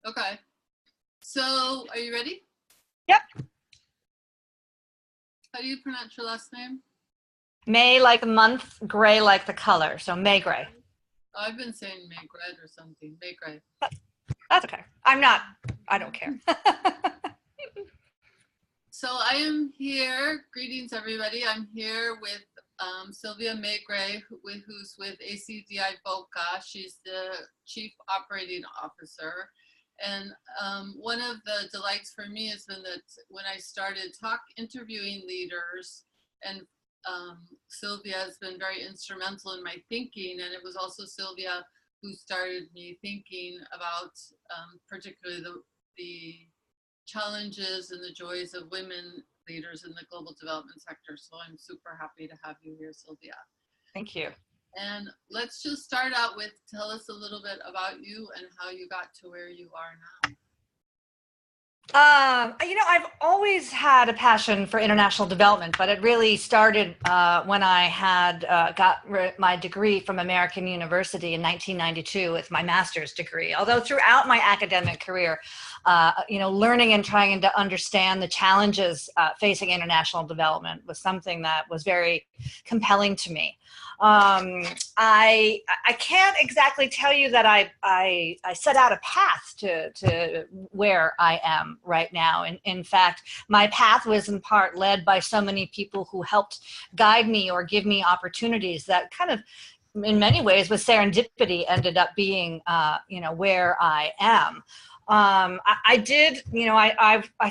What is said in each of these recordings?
Okay. So, are you ready? Yep. How do you pronounce your last name? May like the month, gray like the color. So May Gray. Oh, I've been saying Maygret or something. Maygret. That's okay. I don't care. So I am here. Greetings, everybody. I'm here with Sylvia Maygret, who's with ACDI Boca. She's the Chief Operating Officer. And one of the delights for me has been that when I started interviewing leaders, and Sylvia has been very instrumental in my thinking, and it was also Sylvia who started me thinking about particularly the challenges and the joys of women leaders in the global development sector. So I'm super happy to have you here, Sylvia. Thank you. And let's just start out with, tell us a little bit about you and how you got to where you are now. I've always had a passion for international development, but it really started when I had got my degree from American University in 1992 with my master's degree. Although throughout my academic career, learning and trying to understand the challenges facing international development was something that was very compelling to me. I can't exactly tell you that I set out a path to where I am right now. In fact, my path was in part led by so many people who helped guide me or give me opportunities that kind of, in many ways, with serendipity, ended up being, where I am. I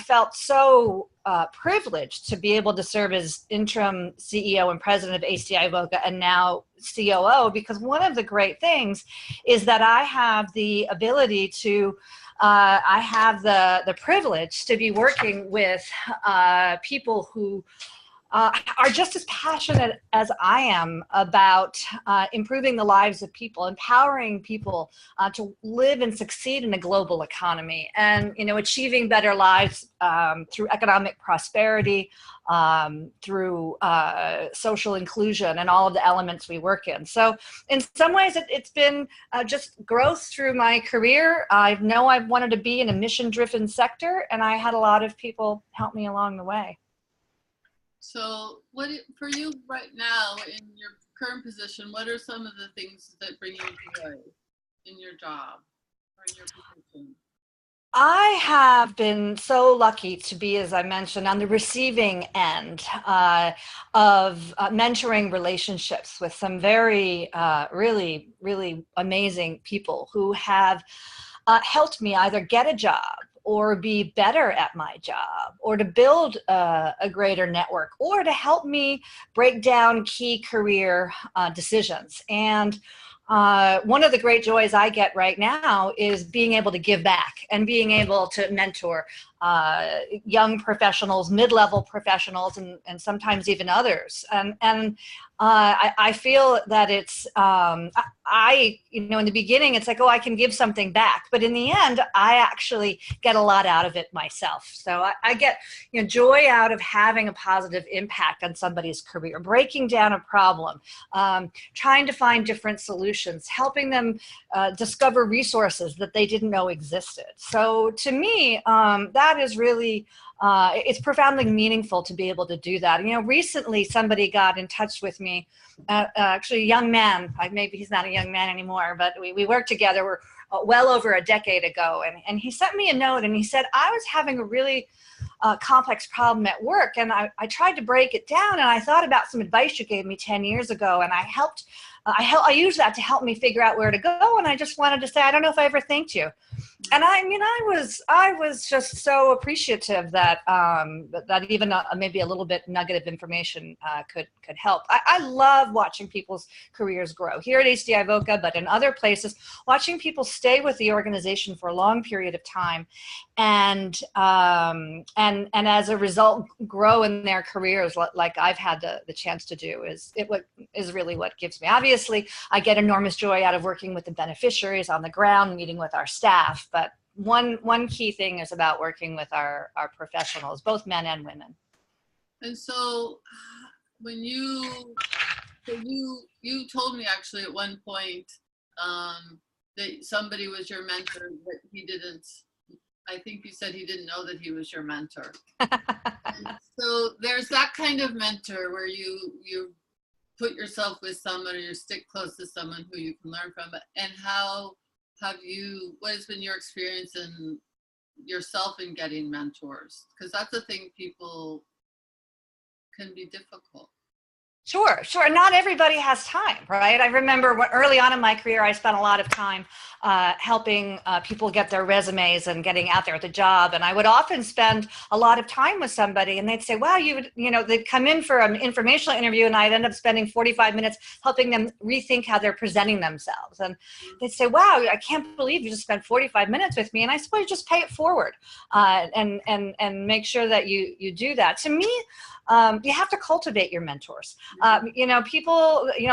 felt so privileged to be able to serve as interim CEO and president of ACDI Boca and now COO, because one of the great things is that I have the ability to I have the privilege to be working with people who are just as passionate as I am about improving the lives of people, empowering people to live and succeed in a global economy, and achieving better lives through economic prosperity, through social inclusion, and all of the elements we work in. So in some ways, it's been just growth through my career. I know I've wanted to be in a mission-driven sector, and I had a lot of people help me along the way. So for you right now in your current position, what are some of the things that bring you joy in your job or in your position? I have been so lucky to be, as I mentioned, on the receiving end of mentoring relationships with some very, really, really amazing people who have helped me either get a job or be better at my job, or to build a greater network, or to help me break down key career decisions. And one of the great joys I get right now is being able to give back and being able to mentor young professionals, mid-level professionals, and sometimes even others. And I feel that it's, in the beginning, it's like, oh, I can give something back. But in the end, I actually get a lot out of it myself. So I get joy out of having a positive impact on somebody's career, breaking down a problem, trying to find different solutions, helping them discover resources that they didn't know existed. So to me, that is really, it's profoundly meaningful to be able to do that. Recently somebody got in touch with me, actually a young man, maybe he's not a young man anymore, but we worked together, we're well over a decade ago. And he sent me a note and he said, I was having a really complex problem at work, and I tried to break it down, and I thought about some advice you gave me 10 years ago, and I used that to help me figure out where to go, and I just wanted to say, I don't know if I ever thanked you. And I was just so appreciative that that even maybe a little bit nugget of information could help. I love watching people's careers grow here at ACDI Boca, but in other places, watching people stay with the organization for a long period of time, and as a result grow in their careers like I've had the chance to do is really what gives me. Obviously, I get enormous joy out of working with the beneficiaries on the ground, meeting with our staff, but one key thing is about working with our professionals, both men and women. And so when you told me actually at one point that somebody was your mentor, but he didn't, I think you said he didn't know that he was your mentor. So there's that kind of mentor where you put yourself with someone, or you stick close to someone who you can learn from. And how have you, what has been your experience in yourself in getting mentors? Because that's a thing people can be difficult. Sure, sure. Not everybody has time, right? I remember early on in my career, I spent a lot of time helping people get their resumes and getting out there at the job. And I would often spend a lot of time with somebody, and they'd say, "Wow, they'd come in for an informational interview, and I'd end up spending 45 minutes helping them rethink how they're presenting themselves." And they'd say, "Wow, I can't believe you just spent 45 minutes with me." And I suppose just pay it forward and make sure that you do that. To me, you have to cultivate your mentors. A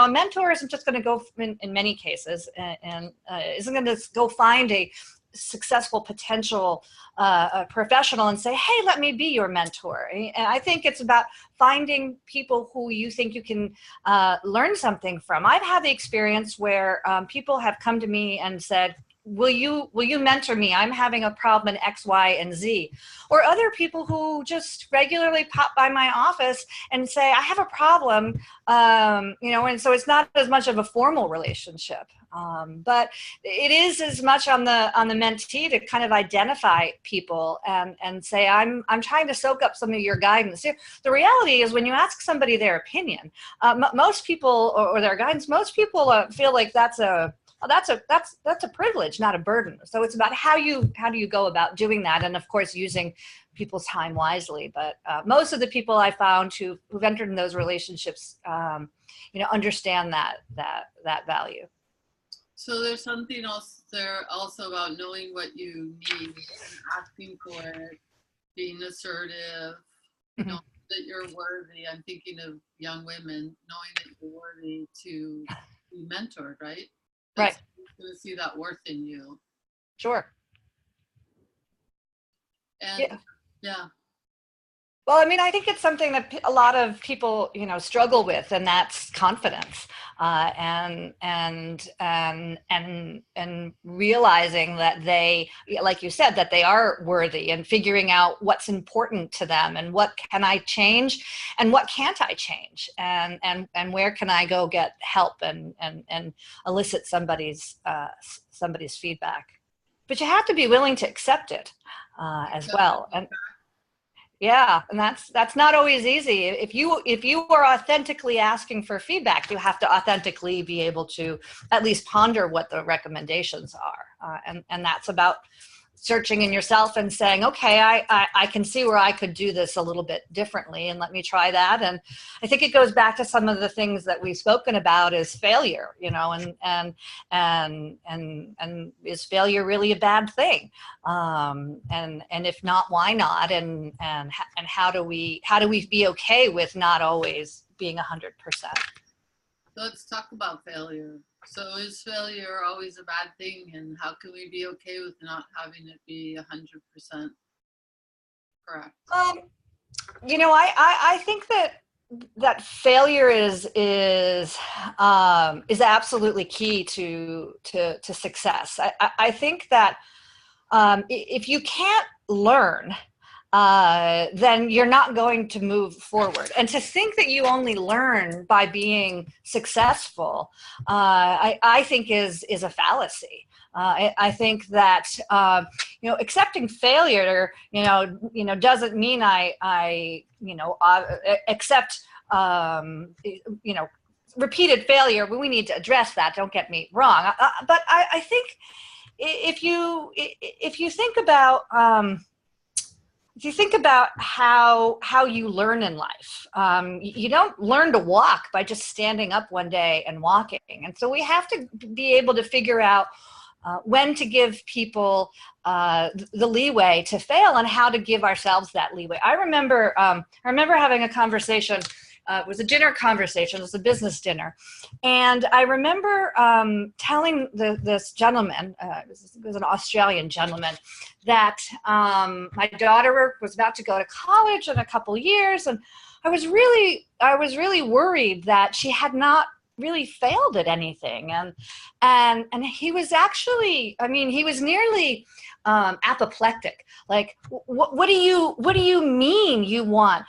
mentor isn't just going to go in many cases and isn't going to go find a successful potential professional and say, "Hey, let me be your mentor." And I think it's about finding people who you think you can learn something from. I've had the experience where people have come to me and said, will you mentor me? I'm having a problem in X, Y, and Z. Or other people who just regularly pop by my office and say, I have a problem, and so it's not as much of a formal relationship. But it is as much on the mentee to kind of identify people and say, I'm trying to soak up some of your guidance. The reality is, when you ask somebody their opinion, most people, or their guidance, most people feel like that's a privilege, not a burden. So it's about how do you go about doing that, and of course using people's time wisely. But most of the people I found who've entered in those relationships, understand that value. So there's something else there also about knowing what you need and asking for it, being assertive, knowing that you're worthy. I'm thinking of young women, knowing that you're worthy to be mentored, right? Right. To see that worth in you. Sure. And yeah. Well, I mean, I think it's something that a lot of people, struggle with, and that's confidence, and realizing that they, like you said, that they are worthy, and figuring out what's important to them, and what can I change, and what can't I change, and where can I go get help and elicit somebody's feedback. But you have to be willing to accept it as well. And yeah, and that's not always easy. If you are authentically asking for feedback, you have to authentically be able to at least ponder what the recommendations are, and that's about searching in yourself and saying, okay, I can see where I could do this a little bit differently, and let me try that. And I think it goes back to some of the things that we've spoken about is failure, and is failure really a bad thing? And if not, why not? And how do we be okay with not always being 100%? So let's talk about failure. So is failure always a bad thing, and how can we be okay with not having it be 100% correct? I think that failure is absolutely key to success. I think that if you can't learn, then you're not going to move forward. And to think that you only learn by being successful, I think is a fallacy. I think that accepting failure, doesn't mean I accept repeated failure. We need to address that. Don't get me wrong. But I think if you think about how you learn in life, you don't learn to walk by just standing up one day and walking. And so we have to be able to figure out when to give people the leeway to fail, and how to give ourselves that leeway. I remember having a conversation. It was a dinner conversation. It was a business dinner. And I remember telling this gentleman, it was an Australian gentleman, that my daughter was about to go to college in a couple years. And I was really worried that she had not really failed at anything. And he was actually, I mean, he was nearly apoplectic. Like, what do you mean you want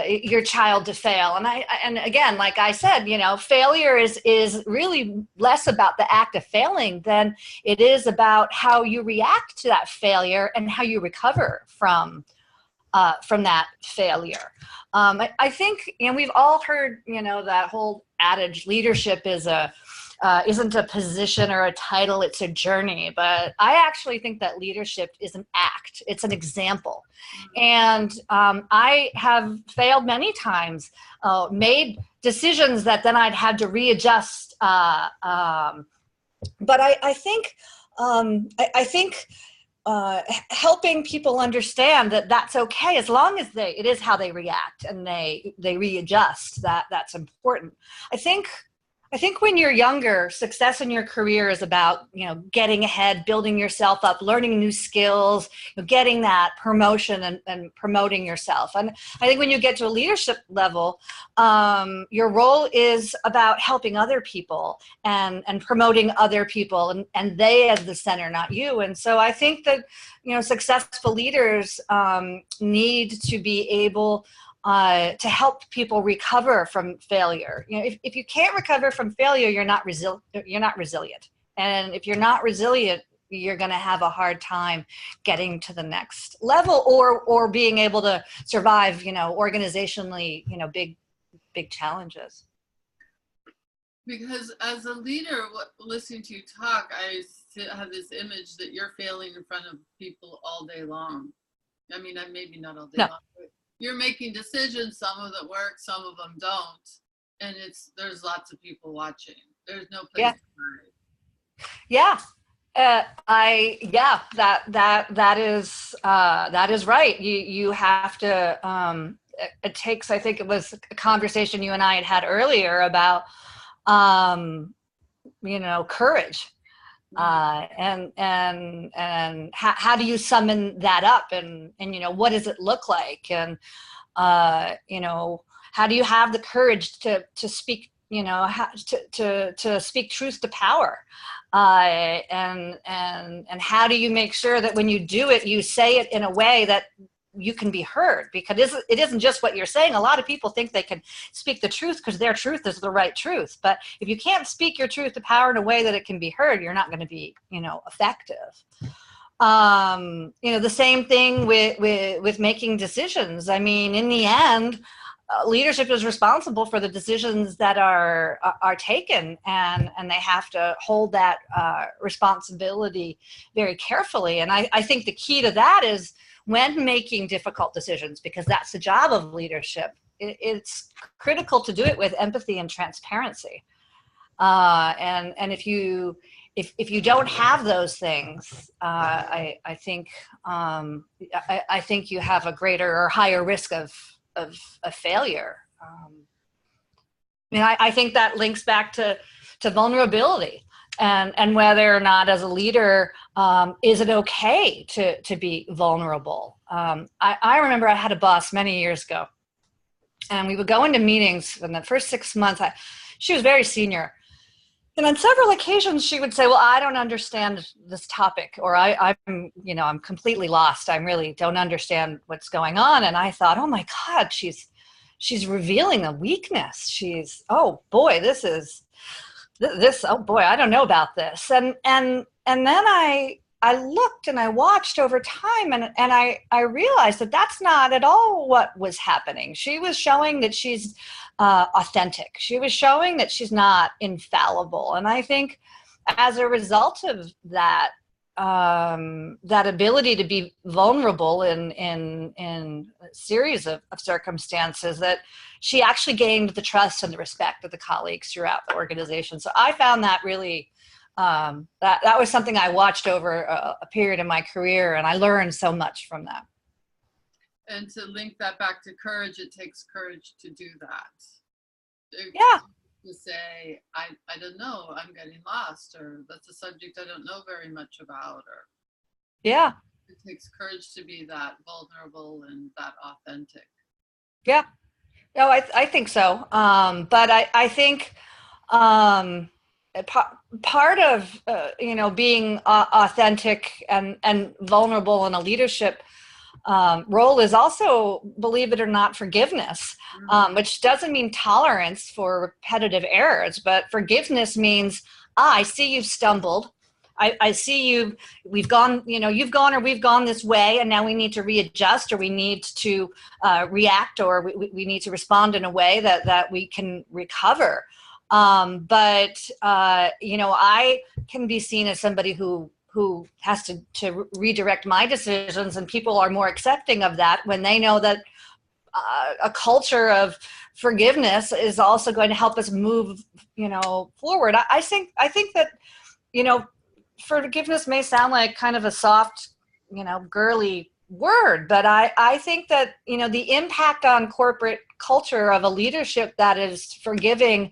your child to fail? And again, like I said, you know, failure is really less about the act of failing than it is about how you react to that failure and how you recover from that failure. I think, you know, we've all heard, you know, that whole adage, leadership isn't a position or a title, it's a journey. But I actually think that leadership is an act, it's an example. And I have failed many times, made decisions that then I'd had to readjust. But I think, helping people understand that that's okay, as long as it is how they react and they readjust, that's important. I think when you're younger, success in your career is about, you know, getting ahead, building yourself up, learning new skills, you know, getting that promotion and promoting yourself. And I think when you get to a leadership level, your role is about helping other people and promoting other people, and they as the center, not you. And so I think that, you know, successful leaders need to be able to help people recover from failure. You know, if you can't recover from failure, you're not resilient. And if you're not resilient, you're going to have a hard time getting to the next level or being able to survive, you know, organizationally, you know, big challenges. Because as a leader, listening to you talk, I have this image that you're failing in front of people all day long. I mean, maybe not all day long, but you're making decisions, some of them work, some of them don't, and there's lots of people watching. There's no place to hide. Yeah. That is right. You have to, it takes, I think it was a conversation you and I had earlier about, you know, courage. And how do you summon that up, and you know, what does it look like, and you know, how do you have the courage to speak, you know, to speak truth to power, and how do you make sure that when you do it, you say it in a way that you can be heard? Because it isn't just what you're saying. A lot of people think they can speak the truth because their truth is the right truth. But if you can't speak your truth to power in a way that it can be heard, you're not going to be, you know, effective. You know, the same thing with making decisions. I mean, in the end, leadership is responsible for the decisions that are taken, and they have to hold that responsibility very carefully. And I think the key to that is, when making difficult decisions, because that's the job of leadership, it's critical to do it with empathy and transparency. And if you don't have those things, I think you have a greater or higher risk of failure. And I think that links back to vulnerability. And whether or not, as a leader, is it okay to be vulnerable? I remember I had a boss many years ago, and we would go into meetings in the first 6 months. She was very senior. And on several occasions, she would say, well, I don't understand this topic, or I'm completely lost. I really don't understand what's going on. And I thought, oh my God, she's revealing a weakness. Oh boy, oh boy, I don't know about this. And then I looked and I watched over time, and I realized that that's not at all what was happening. She was showing that she's authentic. She was showing that she's not infallible. And I think as a result of that, that ability to be vulnerable in a series of circumstances, that she actually gained the trust and the respect of the colleagues throughout the organization. So I found that really, that was something I watched over a period of my career, and I learned so much from that. And to link that back to courage, it takes courage to do that. Yeah. To say, I don't know, I'm getting lost, or that's a subject I don't know very much about, or yeah, it takes courage to be that vulnerable and that authentic. Yeah. No, I think so. But I think um, part of being authentic and vulnerable in a leadership role is also, believe it or not, forgiveness, which doesn't mean tolerance for repetitive errors, but forgiveness means, I see you've stumbled. I see you, we've gone, you've gone or we've gone this way, and now we need to readjust, or we need to react, or we need to respond in a way that we can recover. But I can be seen as somebody who has to redirect my decisions, and people are more accepting of that when they know that a culture of forgiveness is also going to help us move, forward. I think that, forgiveness may sound like kind of a soft, girly word, but I think that, the impact on corporate culture of a leadership that is forgiving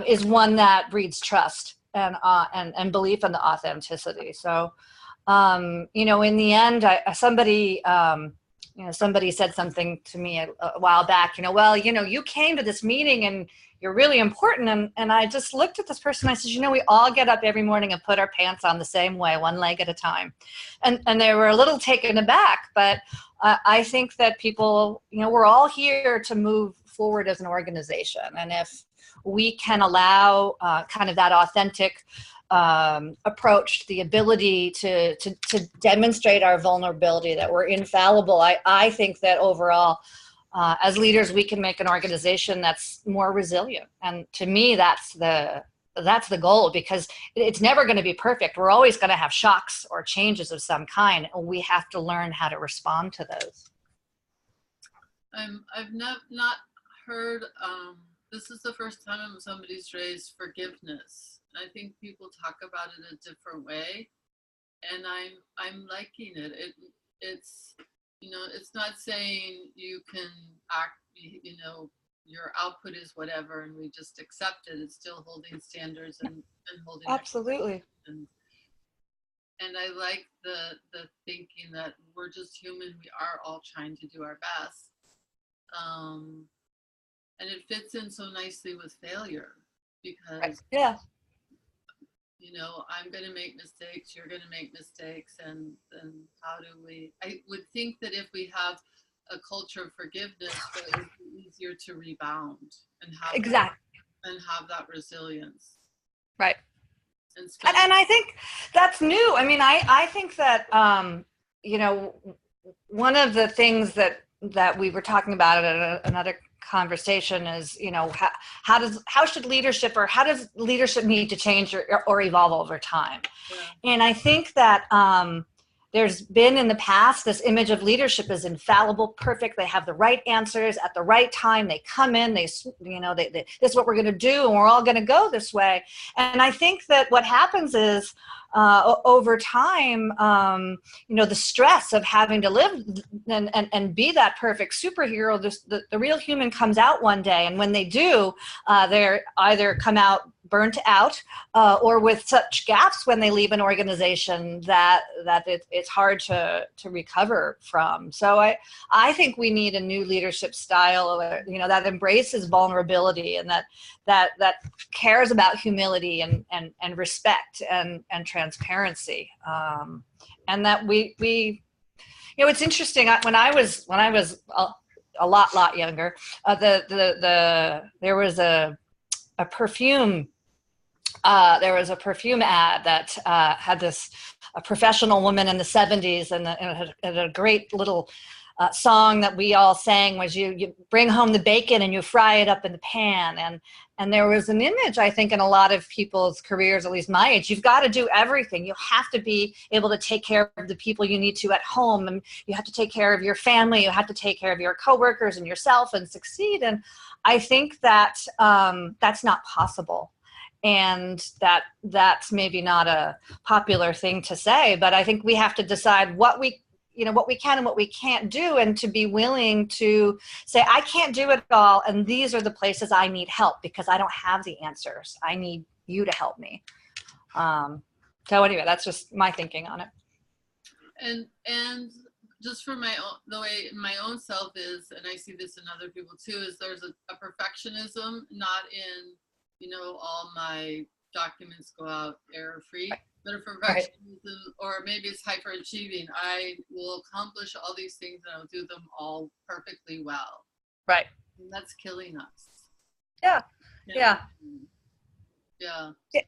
is one that breeds trust and belief in the authenticity. So, in the end, somebody said something to me a while back, well, you came to this meeting and you're really important. And I just looked at this person. I said, we all get up every morning and put our pants on the same way, one leg at a time. And they were a little taken aback, but I think that people, we're all here to move forward as an organization. And if we can allow kind of that authentic approach, the ability to demonstrate our vulnerability, that we're infallible, I think that overall, as leaders, we can make an organization that's more resilient. And to me, that's the goal, because it's never going to be perfect. We're always going to have shocks or changes of some kind, and we have to learn how to respond to those. I've not heard, this is the first time somebody's raised forgiveness. I think people talk about it a different way, and I'm liking it. It's it's not saying you can act, your output is whatever and we just accept it. It's still holding standards and holding. Absolutely. And I like the thinking that we're just human. We are all trying to do our best. And it fits in so nicely with failure, because yeah, I'm going to make mistakes, you're going to make mistakes, and then how do I would think that if we have a culture of forgiveness, that it would be easier to rebound and have that resilience. Right. And I think that's new. I mean, I think that, one of the things that we were talking about at another conversation is, how should leadership, or how does leadership need to change or evolve over time? Yeah. And I think that there's been in the past this image of leadership as infallible, perfect. They have the right answers at the right time. They come in, this is what we're going to do, and we're all going to go this way. And I think that what happens is, over time, the stress of having to live and be that perfect superhero, the real human comes out one day. And when they do, they're either come out burnt out, or with such gaps when they leave an organization that it's hard to recover from. So I think we need a new leadership style, that embraces vulnerability, and that cares about humility and respect and transparency, and that we it's interesting. When I was a lot younger, there was a perfume. There was a perfume ad that had a professional woman in the 70s, and it had a great little song that we all sang, was you bring home the bacon and you fry it up in the pan. And there was an image, I think, in a lot of people's careers, at least my age, you've got to do everything. You have to be able to take care of the people you need to at home, and you have to take care of your family, you have to take care of your coworkers and yourself and succeed. And I think that that's not possible. And that's maybe not a popular thing to say, but I think we have to decide what we can and what we can't do, and to be willing to say, I can't do it all, and these are the places I need help, because I don't have the answers. I need you to help me. So anyway, that's just my thinking on it. And just for the way my own self is, and I see this in other people too, is there's a perfectionism, not in all my documents go out error-free. But a Right. perfectionism, or maybe it's hyperachieving, I will accomplish all these things and I'll do them all perfectly well. Right. And that's killing us. Yeah. Yeah. Yeah. Yeah.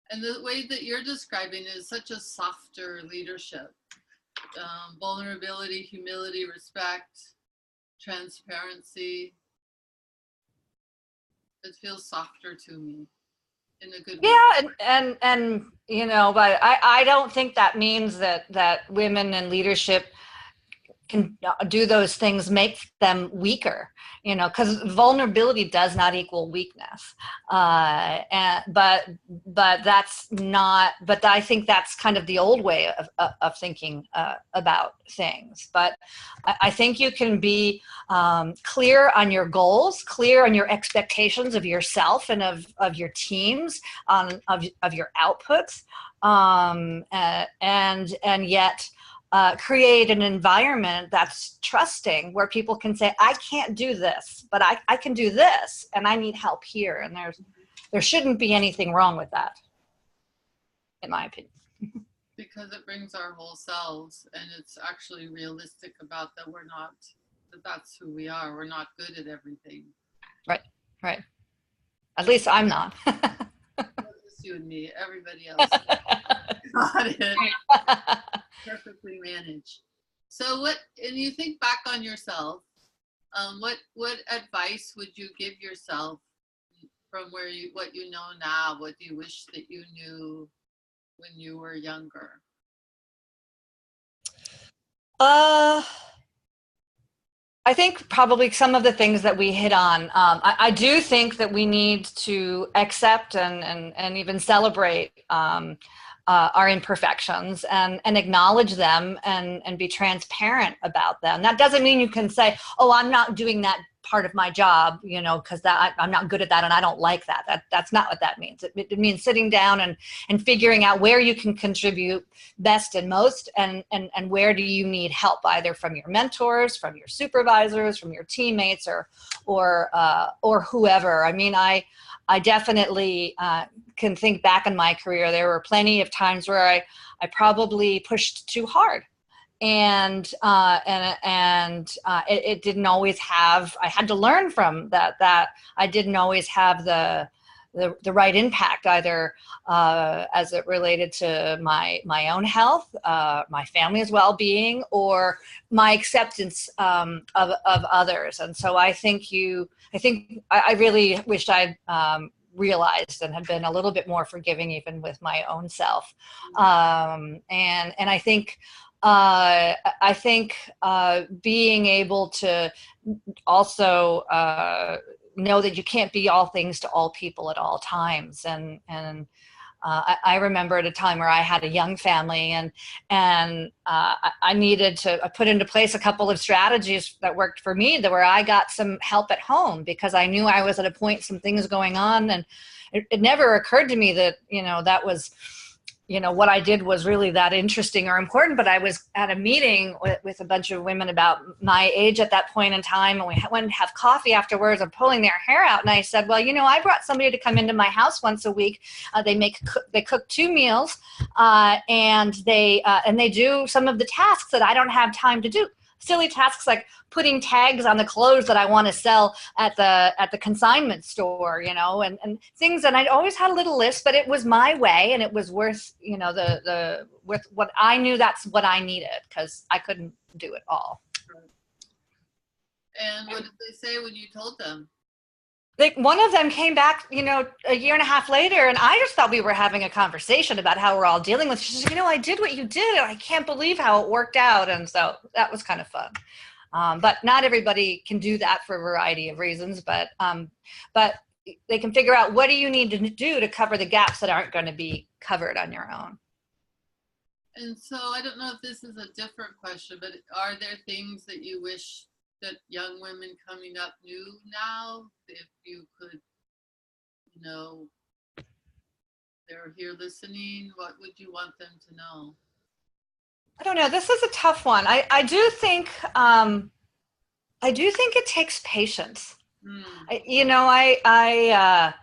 And the way that you're describing is such a softer leadership. Vulnerability, humility, respect, transparency. It feels softer to me in a good way. Yeah, and but I don't think that means that women in leadership can do those things make them weaker, because vulnerability does not equal weakness. But that's not, but I think that's kind of the old way of thinking about things. But I think you can be clear on your goals, clear on your expectations of yourself and of your teams, of your outputs, and yet create an environment that's trusting, where people can say, I can't do this, but I can do this, and I need help here. And there shouldn't be anything wrong with that, in my opinion. Because it brings our whole selves, and it's actually realistic about that's who we are. We're not good at everything. Right, right. At least I'm not. Just you and me, everybody else got it. Perfectly managed. So and you think back on yourself, what advice would you give yourself from what you know now? What do you wish that you knew when you were younger? I think probably some of the things that we hit on. I do think that we need to accept and even celebrate our imperfections and acknowledge them and be transparent about them. That doesn't mean you can say, oh, I'm not doing that part of my job, because I'm not good at that and I don't like that. That's not what that means. It means sitting down and figuring out where you can contribute best and most, and where do you need help, either from your mentors, from your supervisors, from your teammates, or whoever. I mean, I definitely can think back in my career. There were plenty of times where I probably pushed too hard, and it didn't always have. I had to learn from that I didn't always have the right impact, either as it related to my own health, my family's well-being, or my acceptance of others. And so I really wished I'd realized and had been a little bit more forgiving, even with my own self. And I think being able to also know that you can't be all things to all people at all times. I remember at a time where I had a young family, and I needed to put into place a couple of strategies that worked for me, where I got some help at home, because I knew I was at a point, some things going on, and it never occurred to me that that was what I did was really that interesting or important. But I was at a meeting with a bunch of women about my age at that point in time, and we went and have coffee afterwards and pulling their hair out. And I said, well, I brought somebody to come into my house once a week. They cook 2 meals, and they do some of the tasks that I don't have time to do. Silly tasks like putting tags on the clothes that I want to sell at the consignment store, and things. And I'd always had a little list, but it was my way, and it was worth, with what I knew, that's what I needed, because I couldn't do it all. And what did they say when you told them? One of them came back, a year and a half later, and I just thought we were having a conversation about how we're all dealing with. She said, I did what you did, and I can't believe how it worked out. And so that was kind of fun. But not everybody can do that for a variety of reasons. But they can figure out, what do you need to do to cover the gaps that aren't going to be covered on your own. And so I don't know if this is a different question, but are there things that you wish that young women coming up knew now? If you could, they're here listening, what would you want them to know? I don't know. This is a tough one. I do think it takes patience. Mm. You know, a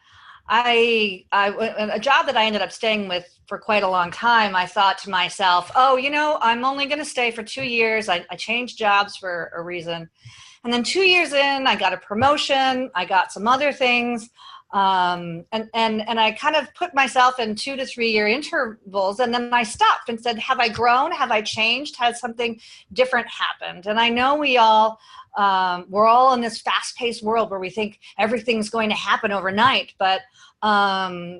job that I ended up staying with for quite a long time, I thought to myself, oh, you know, I'm only going to stay for 2 years. I changed jobs for a reason. And then 2 years in, I got a promotion. I got some other things. And I kind of put myself in 2 to 3 year intervals. And then I stopped and said, have I grown? Have I changed? Has something different happened? And I know we're all in this fast paced world where we think everything's going to happen overnight, but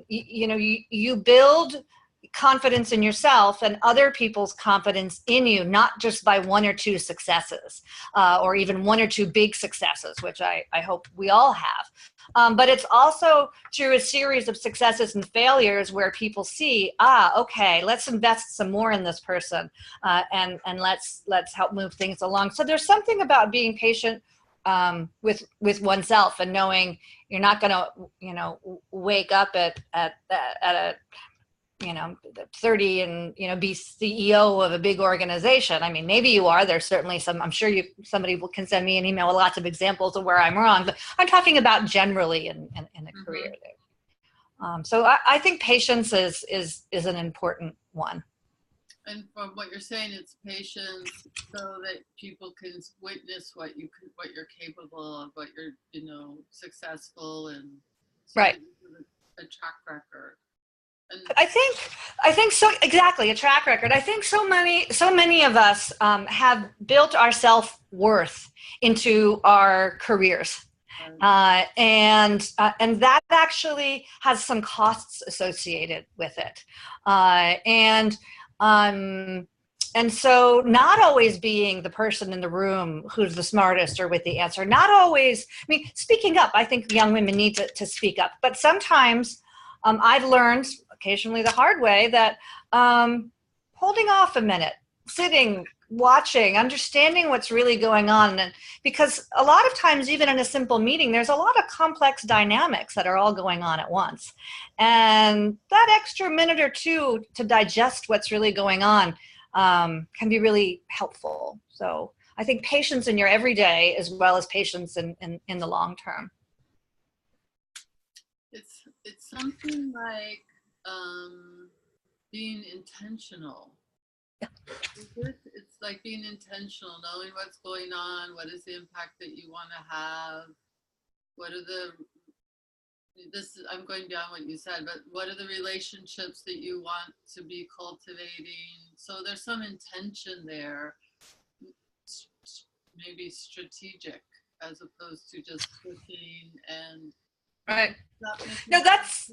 you build confidence in yourself and other people's confidence in you, not just by 1 or 2 successes, or even 1 or 2 big successes, which I hope we all have. But it's also through a series of successes and failures where people see, okay, let's invest some more in this person, and let's help move things along. So there's something about being patient with oneself and knowing you're not going to, wake up at a 30 and, be CEO of a big organization. I mean, maybe you are. There's certainly I'm sure somebody can send me an email with lots of examples of where I'm wrong, but I'm talking about generally in a career. So I think patience is an important one. And from what you're saying, it's patience so that people can witness what you're capable of, what you're, successful, and so right. A track record. And I think so. Exactly, a track record. I think so many of us have built our self-worth into our careers. And that actually has some costs associated with it. And so not always being the person in the room who's the smartest or with the answer, not always, speaking up. I think young women need to speak up, but sometimes I've learned occasionally the hard way that holding off a minute, sitting, watching, understanding what's really going on. And because a lot of times, even in a simple meeting, there's a lot of complex dynamics that are all going on at once. And that extra minute or 2 to digest what's really going on can be really helpful. So I think patience in your everyday as well as patience in the long term. It's something like being intentional. It's like being intentional, knowing what's going on, what is the impact that you want to have, I'm going beyond what you said, but what are the relationships that you want to be cultivating? So there's some intention there, maybe strategic, as opposed to just pushing and right. No, that's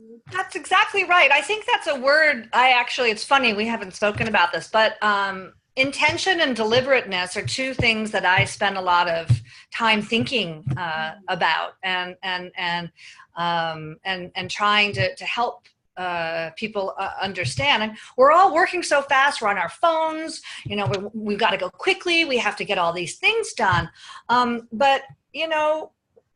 exactly right. I think that's a word. It's funny, we haven't spoken about this, but intention and deliberateness are 2 things that I spend a lot of time thinking about and trying to help people understand. And we're all working so fast. We're on our phones. We've got to go quickly. We have to get all these things done. But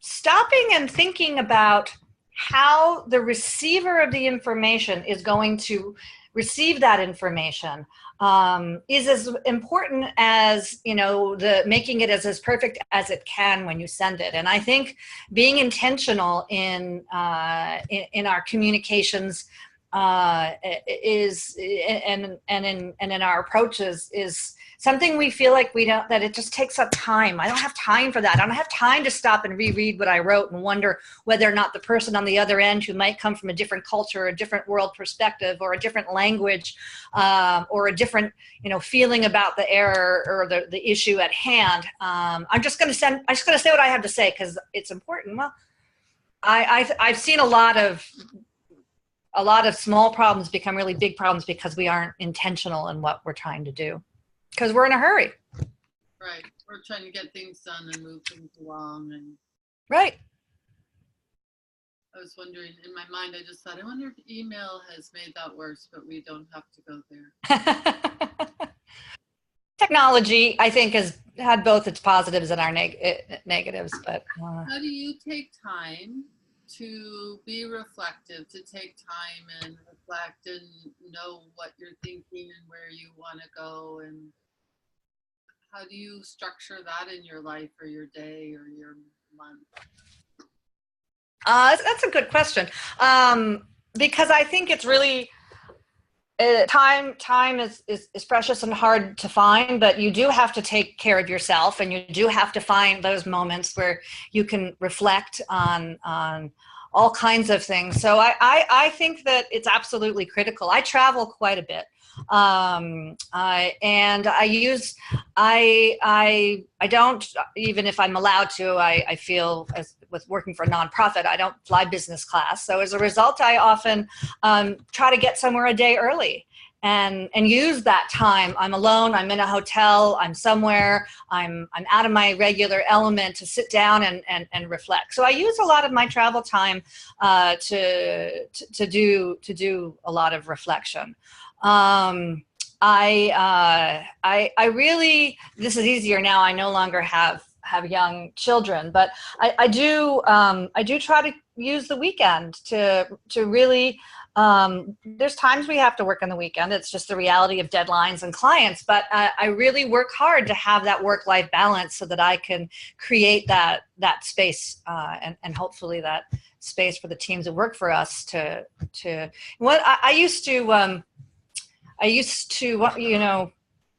stopping and thinking about how the receiver of the information is going to receive that information is as important as the making it as perfect as it can when you send it. And I think being intentional in our communications is and in our approaches is something we feel like that it just takes up time. I don't have time for that. I don't have time to stop and reread what I wrote and wonder whether or not the person on the other end, who might come from a different culture, a different world perspective, or a different language, or a different, feeling about the error or the issue at hand. I'm just going to say what I have to say because it's important. Well, I've seen a lot of small problems become really big problems because we aren't intentional in what we're trying to do. Because we're in a hurry. Right. We're trying to get things done and move things along. And right. I was wondering, in my mind, I just thought, I wonder if email has made that worse, but we don't have to go there. Technology, I think, has had both its positives and our negatives. But how do you take time to be reflective, to take time and reflect and know what you're thinking and where you want to go? And how do you structure that in your life or your day or your month? That's a good question. Because I think it's really time is precious and hard to find, but you do have to take care of yourself, and you do have to find those moments where you can reflect on all kinds of things. So I think that it's absolutely critical. I travel quite a bit, and I don't, even if I'm allowed to, I feel, as with working for a nonprofit, I don't fly business class. So as a result, I often try to get somewhere a day early and use that time. I'm alone, I'm in a hotel, I'm somewhere, I'm out of my regular element to sit down and reflect. So I use a lot of my travel time to do a lot of reflection. I really, this is easier now. I no longer have young children, but I do try to use the weekend to really, there's times we have to work on the weekend. It's just the reality of deadlines and clients, but I really work hard to have that work-life balance so that I can create that space, and hopefully that space for the teams that work for us to what I used to, you know,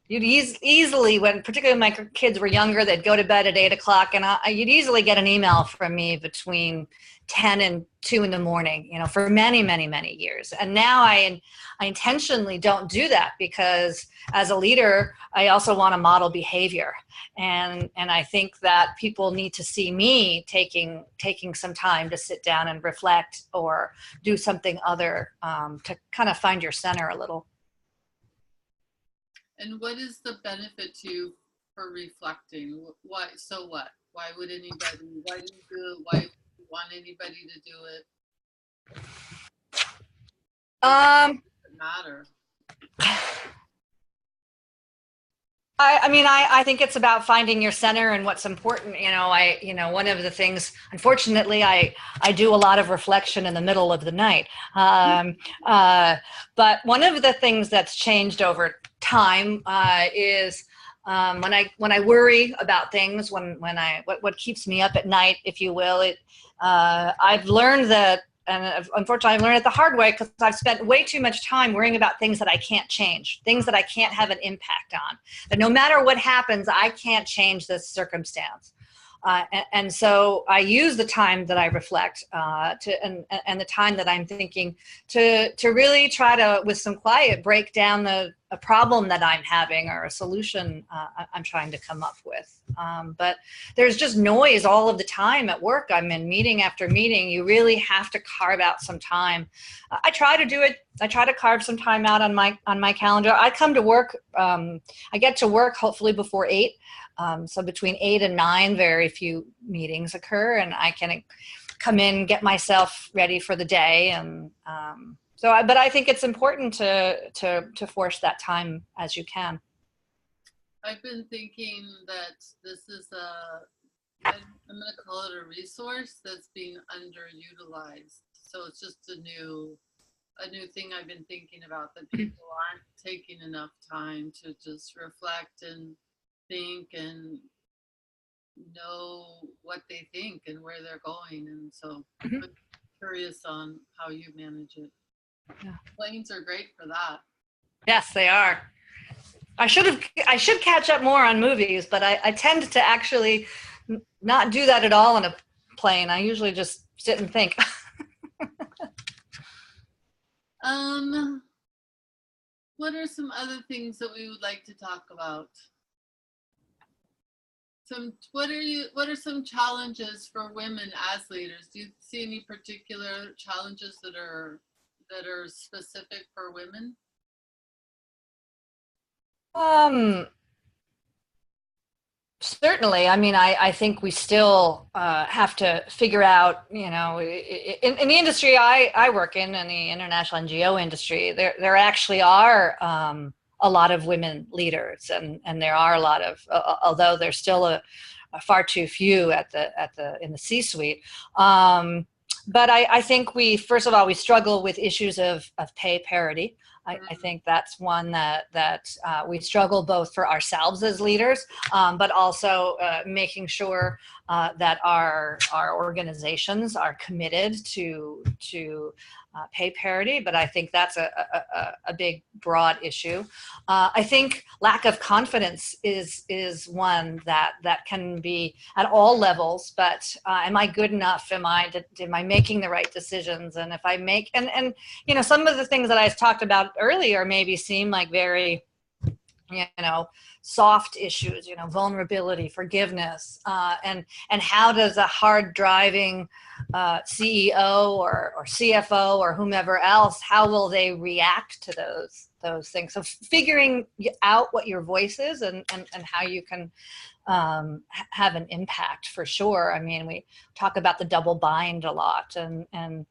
you'd easily, when particularly when my kids were younger, they'd go to bed at 8 o'clock, and you'd easily get an email from me between 10 and 2 in the morning, you know, for many, many, many years. And now I intentionally don't do that, because as a leader, I also want to model behavior. And I think that people need to see me taking some time to sit down and reflect or do something other, to kind of find your center a little. And what is the benefit to you for reflecting? Why? So what? Why would anybody? Why do you do it? Why would you want anybody to do it? Does it matter? I mean, I think it's about finding your center and what's important. You know, one of the things, unfortunately, I do a lot of reflection in the middle of the night. But one of the things that's changed over time is when I worry about things, what keeps me up at night, if you will. I've learned that. And unfortunately, I learned it the hard way, because I've spent way too much time worrying about things that I can't change, things that I can't have an impact on. That no matter what happens, I can't change this circumstance. And so I use the time that I reflect and the time that I'm thinking to really try to, with some quiet, break down a problem that I'm having, or a solution I'm trying to come up with. But there's just noise all of the time at work. I'm in meeting after meeting. You really have to carve out some time. I try to do it. I try to carve some time out on my calendar. I come to work. I get to work hopefully before 8. So between 8 and 9, very few meetings occur, and I can come in, get myself ready for the day. And but I think it's important to force that time as you can. I've been thinking that this is I'm going to call it a resource that's being underutilized. So it's just a new thing I've been thinking about, that people aren't taking enough time to just reflect and think and know what they think and where they're going. And so I'm curious on how you manage it. Yeah. Planes are great for that. Yes, they are. I should catch up more on movies, but I tend to actually not do that at all on a plane. I usually just sit and think. What are some other things that we would like to talk about? What are some challenges for women as leaders? Do you see any particular challenges that are specific for women? Certainly. I mean, I think we still have to figure out, you know, in the industry I work in the international NGO industry, there actually are a lot of women leaders, and there are a lot of, although there's still a far too few in the C-suite. But I think first of all, we struggle with issues of pay parity. I think that's one that we struggle both for ourselves as leaders, but also making sure that our organizations are committed to pay parity. But I think that's a big, broad issue. I think lack of confidence is one that can be at all levels. But am I good enough? Am I making the right decisions? And if I make and you know, some of the things that I talked about earlier maybe seem like very, you know, soft issues, you know, vulnerability, forgiveness, and how does a hard driving CEO or CFO or whomever else, how will they react to those things? So figuring out what your voice is and how you can have an impact, for sure. I mean, we talk about the double bind a lot, and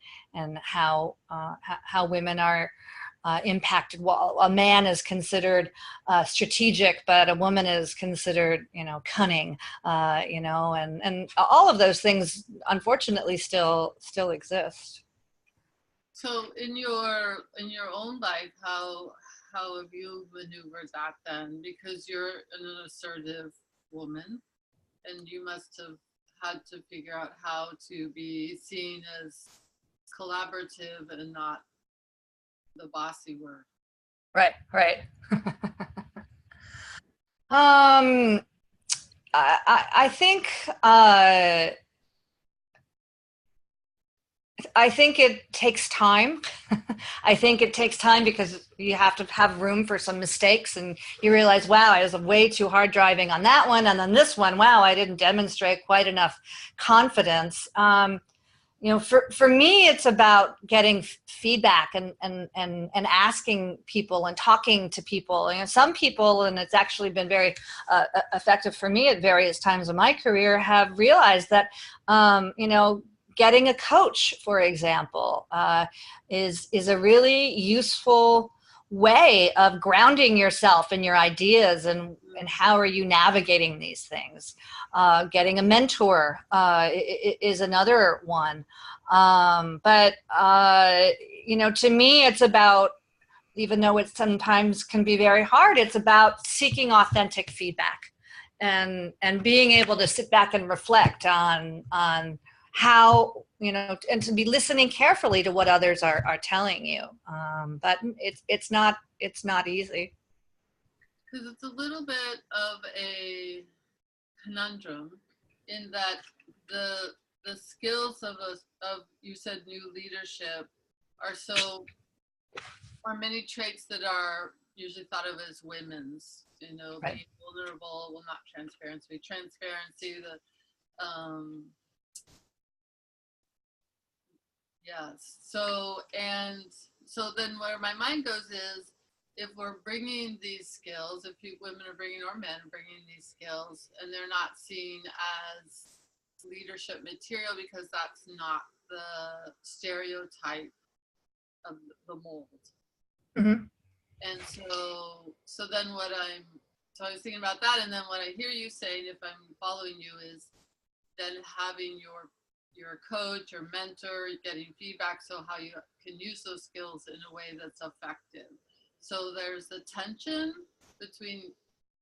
how women are impacted. While a man is considered strategic, but a woman is considered, you know, cunning, you know, and all of those things unfortunately still exist. So in your own life, how have you maneuvered that then? Because you're an assertive woman, and you must have had to figure out how to be seen as collaborative and not the bossy word. Right. I think I think it takes time. I think it takes time because you have to have room for some mistakes, and you realize, wow, I was way too hard driving on that one, and then this one, wow, I didn't demonstrate quite enough confidence. You know, for me, it's about getting feedback and asking people and talking to people. You know, some people, and it's actually been very effective for me at various times of my career, have realized that, you know, getting a coach, for example, is a really useful way of grounding yourself and your ideas, and how are you navigating these things. Getting a mentor is another one. But you know, to me, it's about, even though it sometimes can be very hard, it's about seeking authentic feedback and being able to sit back and reflect on how, you know, and to be listening carefully to what others are telling you. But it's not easy. Because it's a little bit of a conundrum in that the skills of you said new leadership are many traits that are usually thought of as women's, you know, right. Being vulnerable, well, not transparency, yes. So then where my mind goes is, if we're bringing these skills, if women are bringing, or men bringing these skills, and they're not seen as leadership material because that's not the stereotype of the mold. Mm-hmm. And so then I was thinking about that, and then what I hear you saying, if I'm following you, is then having your coach or mentor, getting feedback, so how you can use those skills in a way that's effective. So there's a tension between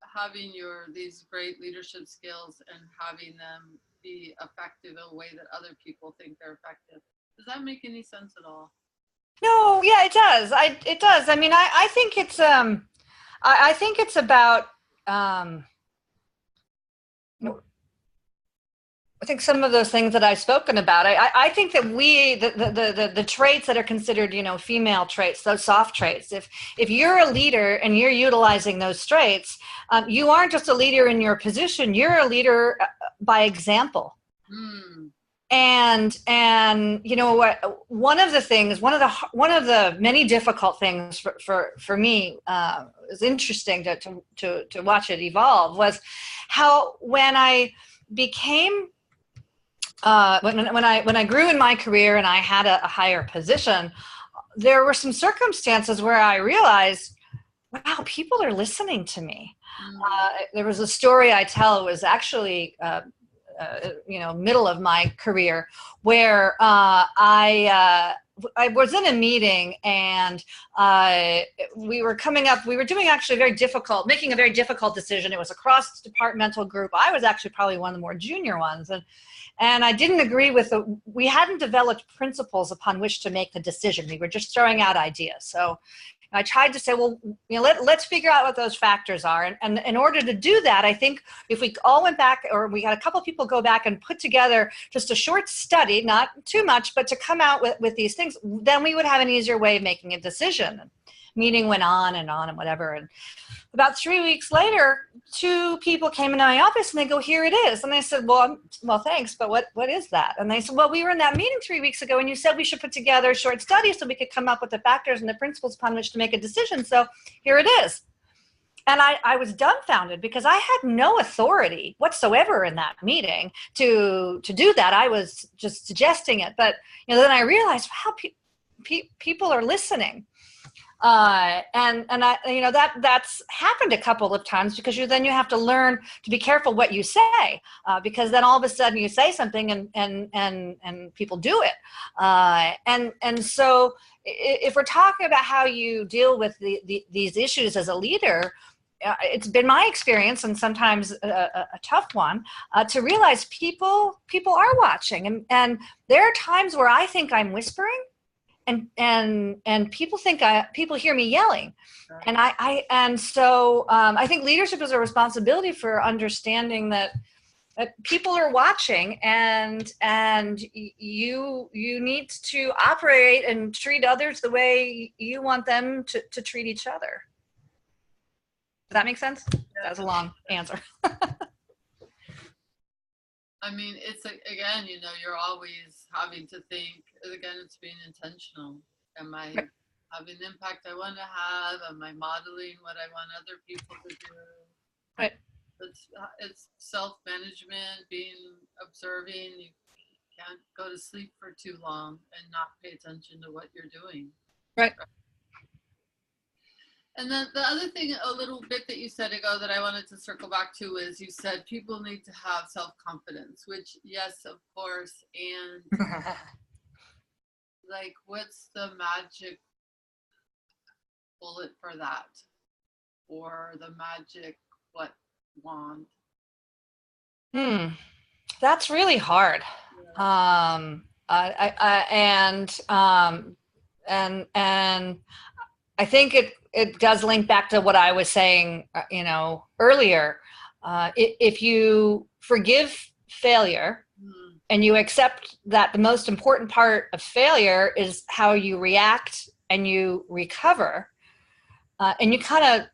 having these great leadership skills and having them be effective in a way that other people think they're effective. Does that make any sense at all? No, yeah, it does. It does. I mean, I think it's I think it's about I think some of those things that I've spoken about. I think that the traits that are considered, you know, female traits, those soft traits. If you're a leader and you're utilizing those traits, you aren't just a leader in your position. You're a leader by example. Mm. And you know what? One of the many difficult things for me, is interesting to watch it evolve, was how when I became when I grew in my career and I had a higher position, there were some circumstances where I realized, wow, people are listening to me. There was a story I tell. It was actually you know, middle of my career, where I I was in a meeting, and we were doing actually making a very difficult decision. It was a cross-departmental group. I was actually probably one of the more junior ones. And I didn't agree with we hadn't developed principles upon which to make the decision. We were just throwing out ideas. So I tried to say, well, let's figure out what those factors are. And in order to do that, I think if we all went back, or we had a couple of people go back and put together just a short study, not too much, but to come out with these things, then we would have an easier way of making a decision. Meeting went on and whatever. And about 3 weeks later, 2 people came into my office and they go, here it is. And I said, well, thanks, but what is that? And they said, well, we were in that meeting 3 weeks ago and you said we should put together a short study so we could come up with the factors and the principles upon which to make a decision. So here it is. And I was dumbfounded because I had no authority whatsoever in that meeting to do that. I was just suggesting it. But then I realized how people are listening. And that's happened a couple of times because then you have to learn to be careful what you say, because then all of a sudden you say something and people do it. And so if we're talking about how you deal with these issues as a leader, it's been my experience, and sometimes a tough one, to realize people are watching, and there are times where I think I'm whispering. And people think people hear me yelling, and so I think leadership is a responsibility for understanding that people are watching, and you need to operate and treat others the way you want them to treat each other. Does that make sense? That was a long answer. I mean, it's again, you're always having to think, again, it's being intentional. Am I having the impact I want to have? Am I modeling what I want other people to do? Right. It's self-management, being observing. You can't go to sleep for too long and not pay attention to what you're doing. Right. And then the other thing, a little bit that you said ago that I wanted to circle back to is you said people need to have self-confidence, which, yes, of course. And like, what's the magic bullet for that? Or the magic wand? That's really hard. Yeah. And I think it does link back to what I was saying, earlier. If you forgive failure and you accept that the most important part of failure is how you react and you recover, and you kind of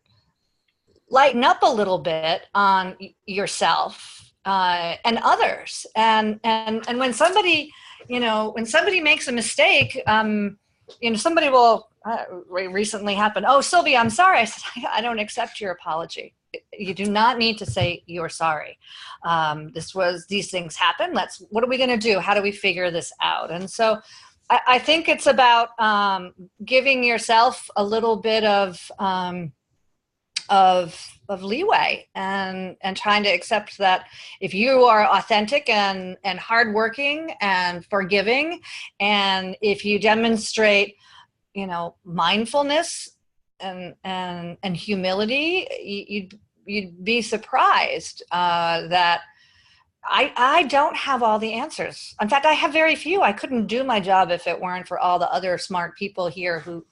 lighten up a little bit on yourself and others, and when somebody makes a mistake, somebody will. Recently happened. Oh, Sylvia, I'm sorry. I said, I don't accept your apology. You do not need to say you're sorry. These things happen. What are we going to do? How do we figure this out? And so I think it's about giving yourself a little bit of leeway and trying to accept that if you are authentic and hardworking and forgiving, and if you demonstrate mindfulness and humility, you'd be surprised that I don't have all the answers. In fact, I have very few. I couldn't do my job if it weren't for all the other smart people here who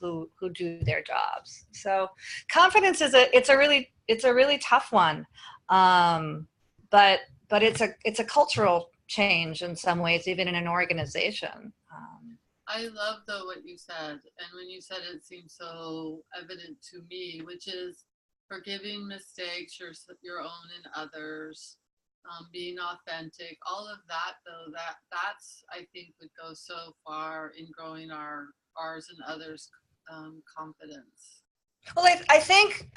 do their jobs. So confidence it's a really tough one, but it's a cultural change in some ways, even in an organization. I love though what you said, and when you said it seemed so evident to me, which is forgiving mistakes, your own and others, being authentic, all of that though, that's I think would go so far in growing ours and others' confidence. Well, I think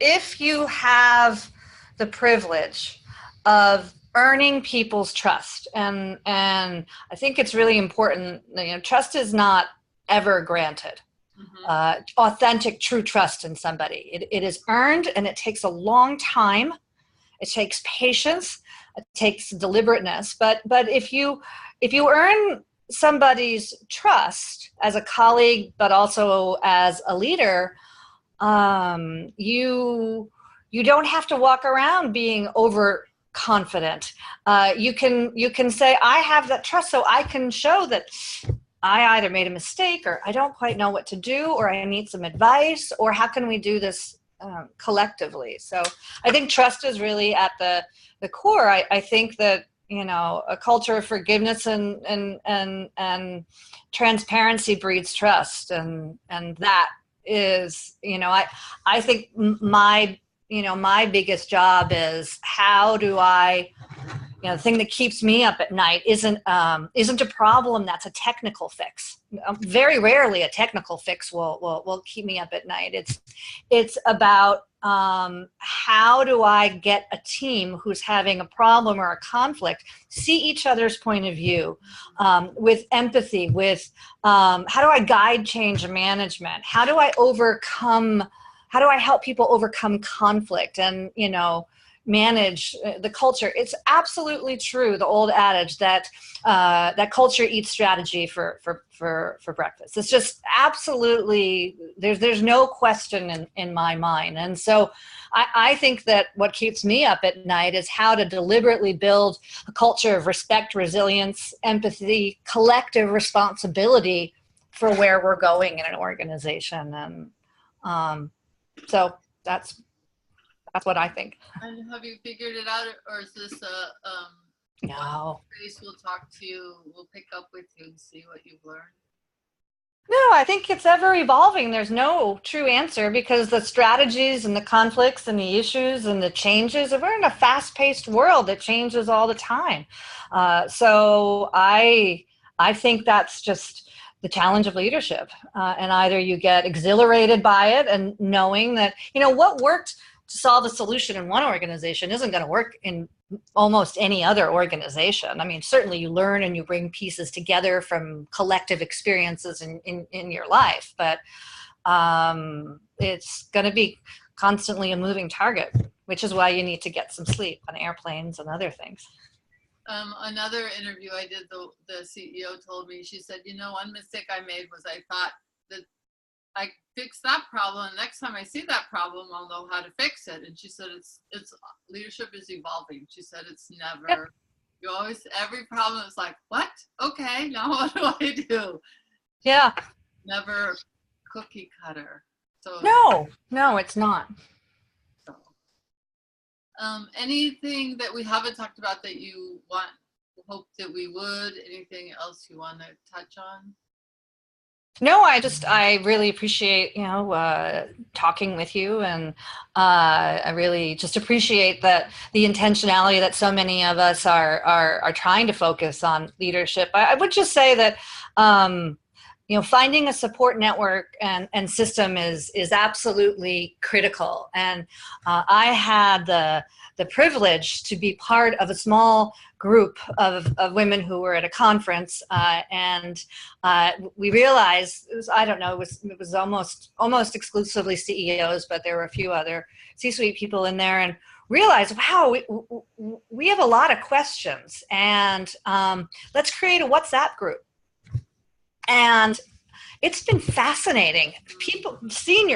if you have the privilege of earning people's trust, and I think it's really important. Trust is not ever granted. Mm-hmm. Authentic, true trust in somebody. It is earned, and it takes a long time. It takes patience. It takes deliberateness. But if you earn somebody's trust as a colleague, but also as a leader, you don't have to walk around being overconfident. You can say, I have that trust, so I can show that I either made a mistake, or I don't quite know what to do, or I need some advice, or how can we do this collectively? So I think trust is really at the core. I think that, you know, a culture of forgiveness and transparency breeds trust, and that is, you know, I think my biggest job is, how do I, you know, the thing that keeps me up at night isn't a problem that's a technical fix. Very rarely a technical fix will keep me up at night. It's about how do I get a team who's having a problem or a conflict see each other's point of view, with empathy, with how do I guide change management? How do I help people overcome conflict and, you know, manage the culture? It's absolutely true, the old adage that that culture eats strategy for breakfast. It's just absolutely, there's no question in my mind. And so I think that what keeps me up at night is how to deliberately build a culture of respect, resilience, empathy, collective responsibility for where we're going in an organization. And so that's what I think. And have you figured it out, or is this No. Grace will talk to you, we'll pick up with you and see what you've learned? No, I think it's ever evolving. There's no true answer, because the strategies and the conflicts and the issues and the changes, we're in a fast-paced world that changes all the time. So I think that's just the challenge of leadership. And either you get exhilarated by it and knowing that, you know, what worked to solve a solution in one organization isn't going to work in almost any other organization. I mean, certainly you learn and you bring pieces together from collective experiences in your life, but it's going to be constantly a moving target, which is why you need to get some sleep on airplanes and other things. Another interview I did, the CEO told me, she said, you know, one mistake I made was I thought that I fixed that problem, and next time I see that problem, I'll know how to fix it. And she said, it's leadership is evolving. She said, it's never, yep. You always, every problem is like, what? Okay, now what do I do? Yeah. Never cookie cutter. So no, it's not. So, anything that we haven't talked about that you hope that we would, anything else you want to touch on? No, I really appreciate, you know, talking with you, and I really just appreciate that the intentionality that so many of us are trying to focus on leadership. I would just say that, you know, finding a support network and system is absolutely critical. And I had the privilege to be part of a small group of women who were at a conference, and we realized it was, I don't know, it was almost exclusively CEOs, but there were a few other C-suite people in there, and realized, wow, we have a lot of questions, and let's create a WhatsApp group. And it's been fascinating. People,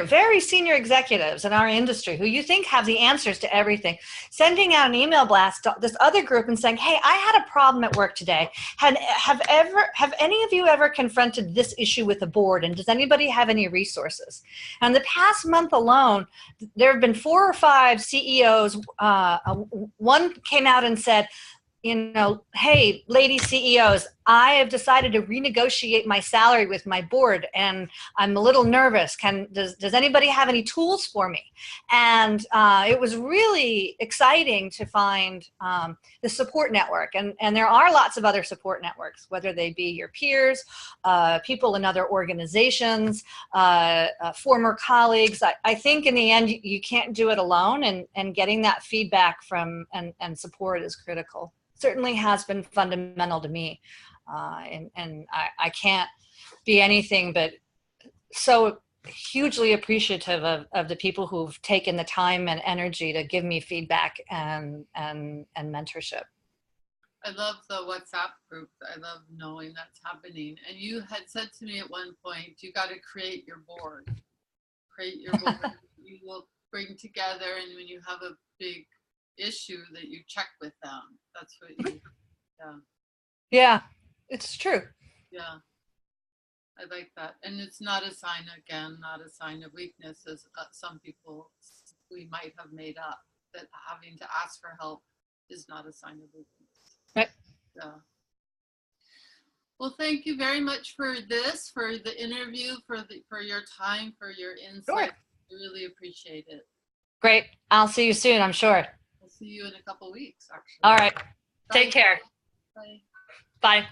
very senior executives in our industry who you think have the answers to everything, sending out an email blast to this other group and saying, hey, I had a problem at work today. Have any of you ever confronted this issue with the board? And does anybody have any resources? And the past month alone, there have been 4 or 5 CEOs. One came out and said, you know, hey, lady CEOs, I have decided to renegotiate my salary with my board, and I'm a little nervous. Does anybody have any tools for me? And it was really exciting to find the support network. And there are lots of other support networks, whether they be your peers, people in other organizations, former colleagues. I think in the end, you can't do it alone, and getting that feedback from and support is critical. Certainly has been fundamental to me, and I can't be anything but so hugely appreciative of the people who've taken the time and energy to give me feedback and mentorship. I love the WhatsApp group. I love knowing that's happening. And you had said to me at one point, you got to create your board. Create your board. You will bring together, and when you have a big issue, that you check with them. That's what you, yeah. Yeah, it's true. Yeah. I like that. And it's not a sign, again, not a sign of weakness, as some people we might have made up, that having to ask for help is not a sign of weakness. Right. Yeah. Well, thank you very much for this, for the interview, for your time, for your insight. Sure. I really appreciate it. Great. I'll see you soon, I'm sure. I'll see you in a couple weeks, actually. All right. Bye. Take care. Bye. Bye.